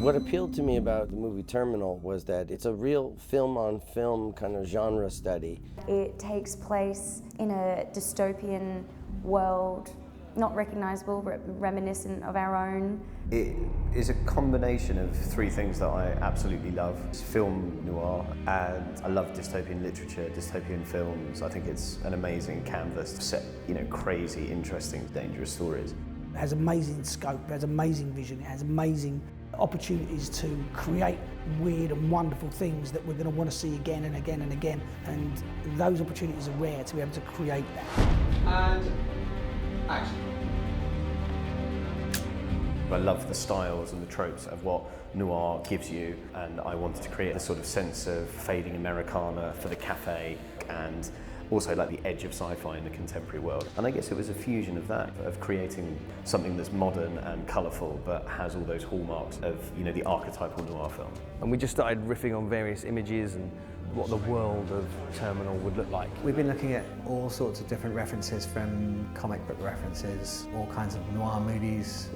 What appealed to me about the movie Terminal was that it's a real film-on-film kind of genre study. It takes place in a dystopian world, not recognisable, reminiscent of our own. It is a combination of three things that I absolutely love. It's film noir, and I love dystopian literature, dystopian films. I think it's an amazing canvas to set, crazy, interesting, dangerous stories. It has amazing scope, it has amazing vision, it has amazing opportunities to create weird and wonderful things that we're going to want to see again and again and again, and those opportunities are rare to be able to create that. And action. I love the styles and the tropes of what noir gives you, and I wanted to create a sort of sense of fading Americana for the cafe, and also like the edge of sci-fi in the contemporary world. And I guess it was a fusion of that, of creating something that's modern and colourful but has all those hallmarks of, the archetypal noir film. And we just started riffing on various images and what the world of Terminal would look like. We've been looking at all sorts of different references, from comic book references, all kinds of noir movies.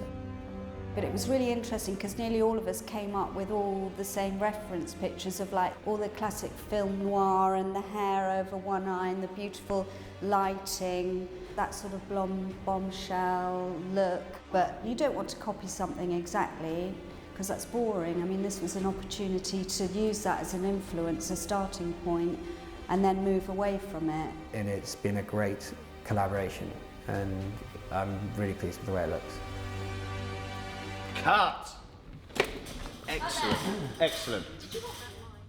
But it was really interesting because nearly all of us came up with all the same reference pictures of like all the classic film noir and the hair over one eye and the beautiful lighting, that sort of blonde bombshell look. But you don't want to copy something exactly because that's boring. I mean, this was an opportunity to use that as an influence, a starting point, and then move away from it. And it's been a great collaboration, and I'm really pleased with the way it looks. Cut! Excellent, excellent.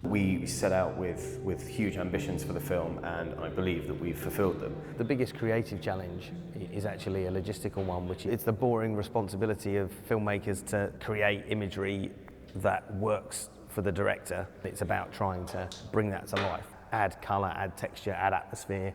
We set out with huge ambitions for the film, and I believe that we've fulfilled them. The biggest creative challenge is actually a logistical one, which it's the boring responsibility of filmmakers to create imagery that works for the director. It's about trying to bring that to life, add colour, add texture, add atmosphere,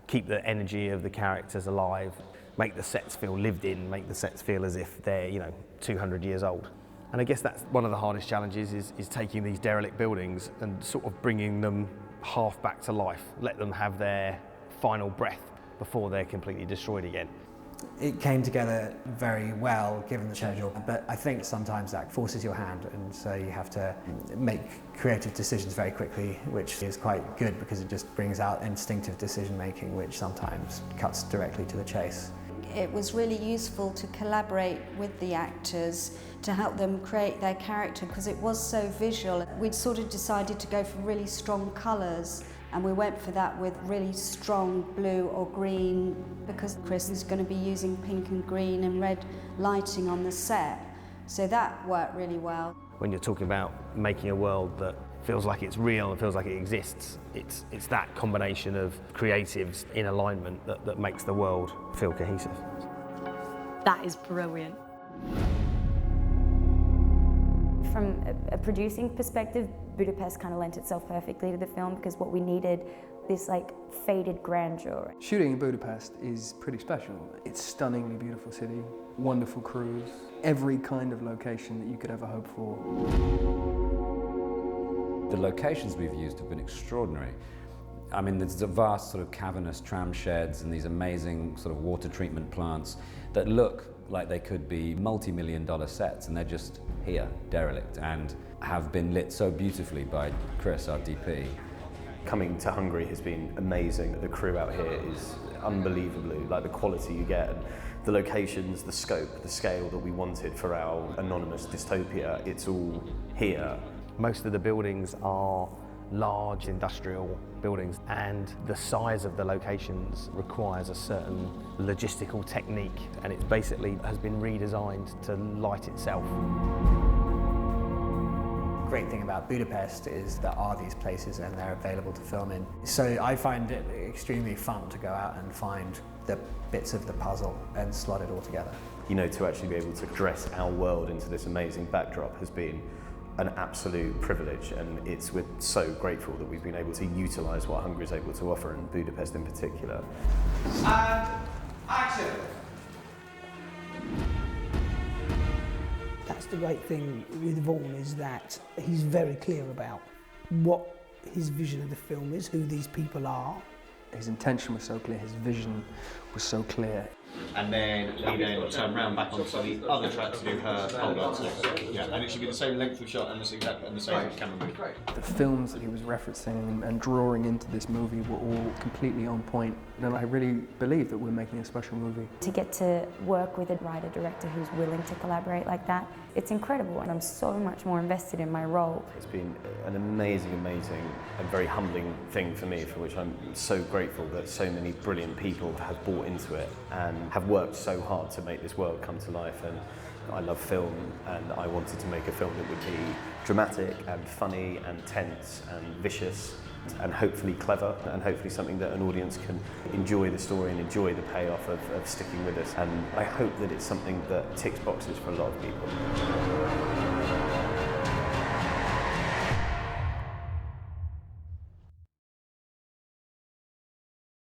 keep the energy of the characters alive, make the sets feel lived in, make the sets feel as if they're, 200 years old. And I guess that's one of the hardest challenges is taking these derelict buildings and sort of bringing them half back to life, let them have their final breath before they're completely destroyed again. It came together very well given the schedule, but I think sometimes that forces your hand, and so you have to make creative decisions very quickly, which is quite good because it just brings out instinctive decision making, which sometimes cuts directly to the chase. It was really useful to collaborate with the actors to help them create their character because it was so visual. We'd sort of decided to go for really strong colours, and we went for that with really strong blue or green because Chris is going to be using pink and green and red lighting on the set. So that worked really well. When you're talking about making a world that feels like it's real and feels like it exists, it's that combination of creatives in alignment that makes the world feel cohesive. That is brilliant. From a producing perspective, Budapest kind of lent itself perfectly to the film because what we needed, this like faded grandeur. Shooting in Budapest is pretty special. It's a stunningly beautiful city, wonderful crews, every kind of location that you could ever hope for. The locations we've used have been extraordinary. I mean, there's a vast sort of cavernous tram sheds and these amazing sort of water treatment plants that look like they could be multi-million-dollar sets, and they're just here, derelict, and have been lit so beautifully by Chris, our DP. Coming to Hungary has been amazing. The crew out here is unbelievably, like the quality you get, and the locations, the scope, the scale that we wanted for our anonymous dystopia, it's all here. Most of the buildings are large industrial buildings, and the size of the locations requires a certain logistical technique, and it basically has been redesigned to light itself. The great thing about Budapest is there are these places and they're available to film in. So I find it extremely fun to go out and find the bits of the puzzle and slot it all together. To actually be able to dress our world into this amazing backdrop has been an absolute privilege, and we're so grateful that we've been able to utilise what Hungary is able to offer, and Budapest in particular. And action! That's the great thing with Vaughan, is that he's very clear about what his vision of the film is, who these people are. His intention was so clear, his vision was so clear. And then we then turn round back onto the other track to do her hold on. Yeah, and it should be the same length of shot and the same camera move. The films that he was referencing and drawing into this movie were all completely on point, and I really believe that we're making a special movie. To get to work with a writer-director who's willing to collaborate like that, it's incredible, and I'm so much more invested in my role. It's been an amazing and very humbling thing for me, for which I'm so grateful that so many brilliant people have bought into it and have worked so hard to make this world come to life. And I love film, and I wanted to make a film that would be dramatic and funny and tense and vicious and hopefully clever, and hopefully something that an audience can enjoy the story and enjoy the payoff of sticking with us. And I hope that it's something that ticks boxes for a lot of people.